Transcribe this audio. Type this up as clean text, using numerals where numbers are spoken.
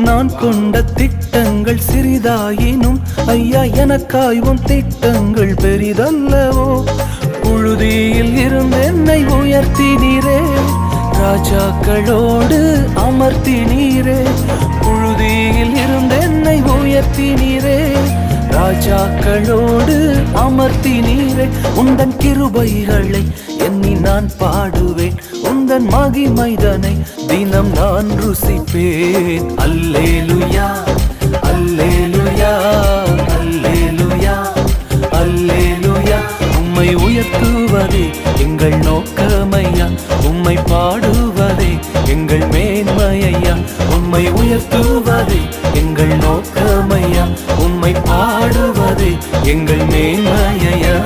நான் கொண்ட திட்டங்கள் சிறிதாயினும் ஐயா எனக்காயும் திட்டங்கள் பெரிதல்லவோ. புழுதியில் இருந்து என்னை உயர்த்தினீரே, ராஜாக்களோடு அமர்த்தினீரே. புழுதியில் இருந்து என்னை உயர்த்தினீரே, ராஜாக்களோடு அமர்த்தினீரே. உந்தன் கிருபைகளை எண்ணி நான் பாடுவேன், உந்தன் மகிமைதனை தினம் நான் ருசிப்பேன். அல்லேலுயா அல்லேலுயா அல்லேலுயா அல்லேலுயா. உம்மை உயர்த்துவதே எங்கள் நோக்கமையா, உம்மை பாடுவதே எங்கள் மேன்மையா. உம்மை உயர்த்துவதே எங்கள் நோக்கமையா, உம்மை பாடுவதே எங்கள் மேன்மையா.